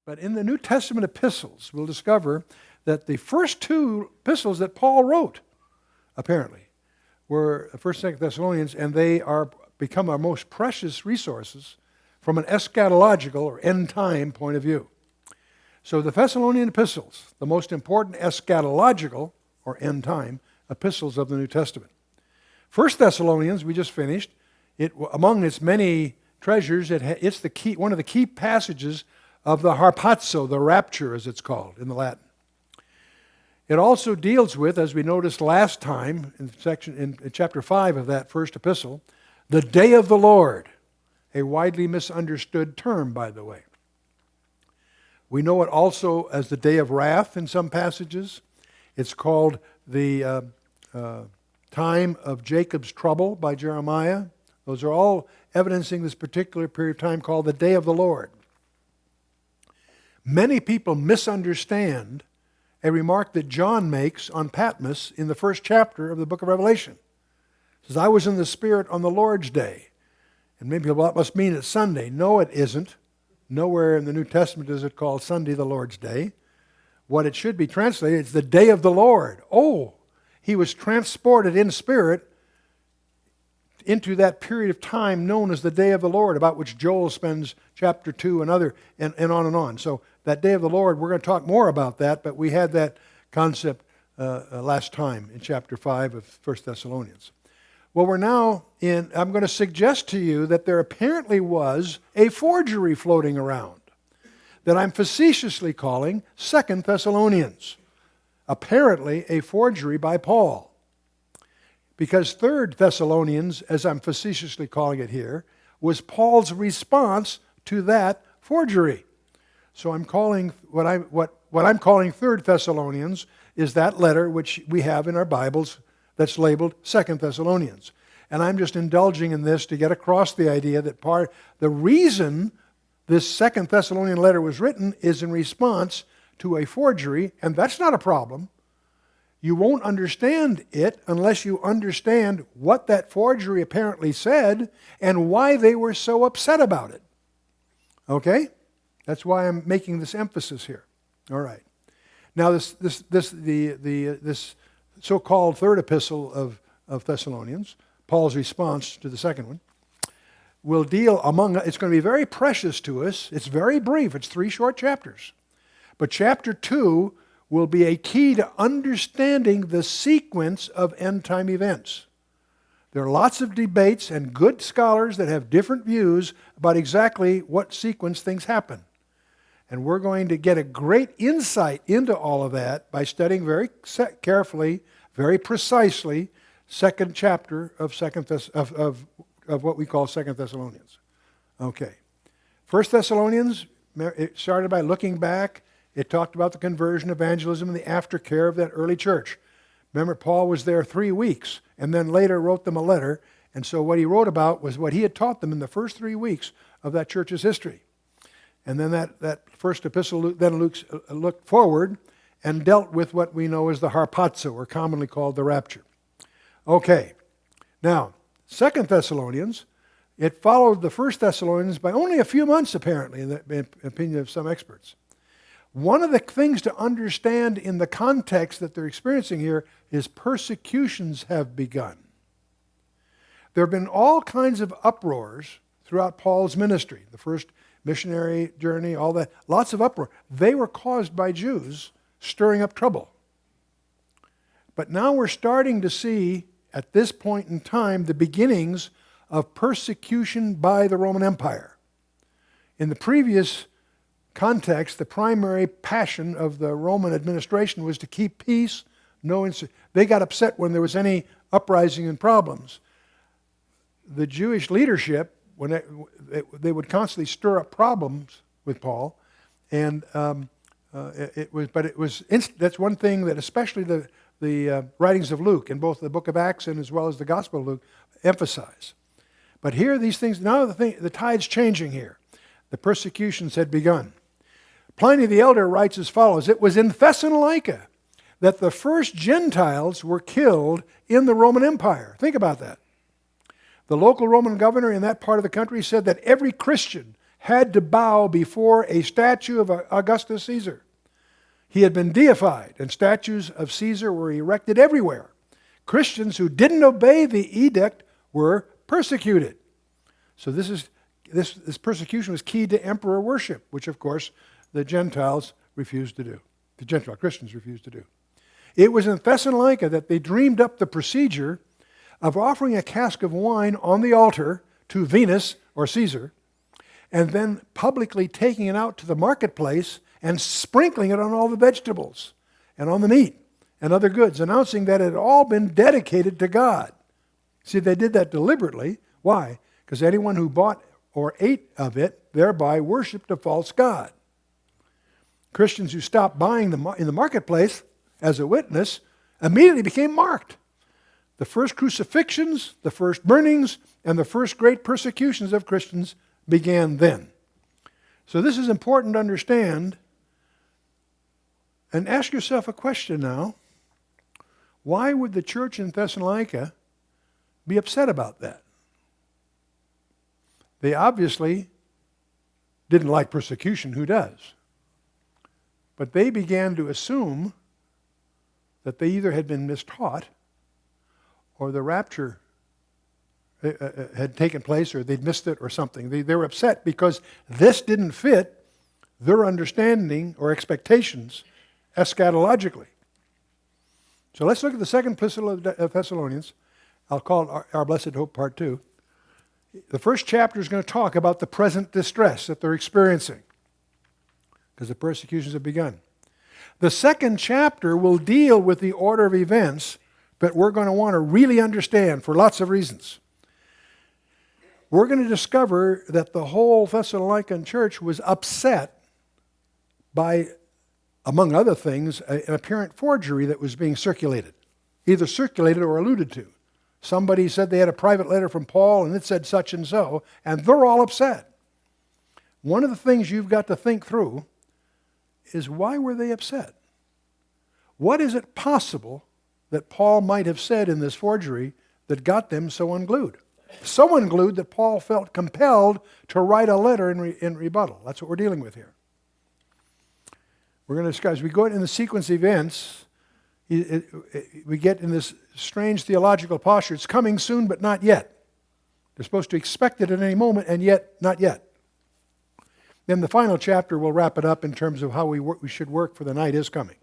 But in the New Testament epistles, we'll discover that the first two epistles that Paul wrote, apparently, were 1st and 2nd Thessalonians, and they are become our most precious resources from an eschatological or end-time point of view. So the Thessalonian epistles, the most important eschatological or end-time epistles of the New Testament. 1 Thessalonians, we just finished. Among its many treasures, it's one of the key passages of the harpazo, the rapture as it's called in the Latin. It also deals with, as we noticed last time in chapter 5 of that first epistle, the day of the Lord, a widely misunderstood term, by the way. We know it also as the day of wrath in some passages. It's called the time of Jacob's trouble by Jeremiah. Those are all evidencing this particular period of time called the day of the Lord. Many people misunderstand a remark that John makes on Patmos in the first chapter of the book of Revelation. He says, I was in the Spirit on the Lord's day. And maybe, well, that must mean it's Sunday. No, it isn't. Nowhere in the New Testament is it called Sunday, the Lord's day. What it should be translated is the day of the Lord. Oh, he was transported in spirit into that period of time known as the day of the Lord, about which Joel spends chapter 2 and on and on. So that day of the Lord, we're going to talk more about that, but we had that concept last time in chapter 5 of 1 Thessalonians. Well, we're now I'm going to suggest to you that there apparently was a forgery floating around that I'm facetiously calling 2 Thessalonians. Apparently a forgery by Paul. Because 3 Thessalonians, as I'm facetiously calling it here, was Paul's response to that forgery. So I'm calling what I'm calling 3 Thessalonians is that letter which we have in our Bibles that's labeled 2 Thessalonians. And I'm just indulging in this to get across the idea that the reason this 2 Thessalonian letter was written is in response to a forgery, and that's not a problem. You won't understand it unless you understand what that forgery apparently said and why they were so upset about it. Okay? That's why I'm making this emphasis here. All right. Now this so-called third epistle of Thessalonians, Paul's response to the second one, will deal it's going to be very precious to us. It's very brief. It's 3 short chapters. But chapter 2 will be a key to understanding the sequence of end-time events. There are lots of debates and good scholars that have different views about exactly what sequence things happen. And we're going to get a great insight into all of that by studying very carefully, very precisely, second chapter of what we call 2 Thessalonians. Okay. 1 Thessalonians, it started by looking back. It talked about the conversion, evangelism, and the aftercare of that early church. Remember, Paul was there 3 weeks and then later wrote them a letter. And so what he wrote about was what he had taught them in the first 3 weeks of that church's history. And then that first epistle then looked forward and dealt with what we know as the harpazo, or commonly called the rapture. Okay. Now, 2 Thessalonians, it followed the 1 Thessalonians by only a few months, apparently, in the opinion of some experts. One of the things to understand in the context that they're experiencing here is persecutions have begun. There have been all kinds of uproars throughout Paul's ministry, the first missionary journey, all that, lots of uproar. They were caused by Jews stirring up trouble. But now we're starting to see, at this point in time, the beginnings of persecution by the Roman Empire. In the previous context, the primary passion of the Roman administration was to keep peace. They got upset when there was any uprising and problems. The Jewish leadership, when they would constantly stir up problems with Paul, and that's one thing that especially the writings of Luke, in both the book of Acts and as well as the Gospel of Luke, emphasize. But here, these things, now the tide's changing here. The persecutions had begun. Pliny the Elder writes as follows: it was in Thessalonica that the first Gentiles were killed in the Roman Empire. Think about that. The local Roman governor in that part of the country said that every Christian had to bow before a statue of Augustus Caesar. He had been deified, and statues of Caesar were erected everywhere. Christians who didn't obey the edict were persecuted. So this persecution was key to emperor worship, which of course the Gentiles refused to do. The Gentile Christians refused to do. It was in Thessalonica that they dreamed up the procedure of offering a cask of wine on the altar to Venus or Caesar, and then publicly taking it out to the marketplace and sprinkling it on all the vegetables and on the meat and other goods, announcing that it had all been dedicated to God. See, they did that deliberately. Why? Because anyone who bought or ate of it thereby worshipped a false god. Christians who stopped buying in the marketplace as a witness immediately became marked. The first crucifixions, the first burnings, and the first great persecutions of Christians began then. So this is important to understand. And ask yourself a question now. Why would the church in Thessalonica be upset about that? They obviously didn't like persecution. Who does? But they began to assume that they either had been mistaught or the rapture had taken place or they'd missed it or something. They were upset because this didn't fit their understanding or expectations eschatologically. So let's look at the second epistle of Thessalonians. I'll call it our Blessed Hope Part 2. The first chapter is going to talk about the present distress that they're experiencing because the persecutions have begun. The second chapter will deal with the order of events that we're going to want to really understand for lots of reasons. We're going to discover that the whole Thessalonican church was upset by, among other things, an apparent forgery that was being circulated, either circulated or alluded to. Somebody said they had a private letter from Paul and it said such and so, and they're all upset. One of the things you've got to think through is why were they upset? What is it possible that Paul might have said in this forgery that got them so unglued? So unglued that Paul felt compelled to write a letter in rebuttal. That's what we're dealing with here. We're going to discuss, we go in the sequence of events, we get in this strange theological posture. It's coming soon, but not yet. They're supposed to expect it at any moment, and yet, not yet. Then the final chapter will wrap it up in terms of how we should work, for the night is coming.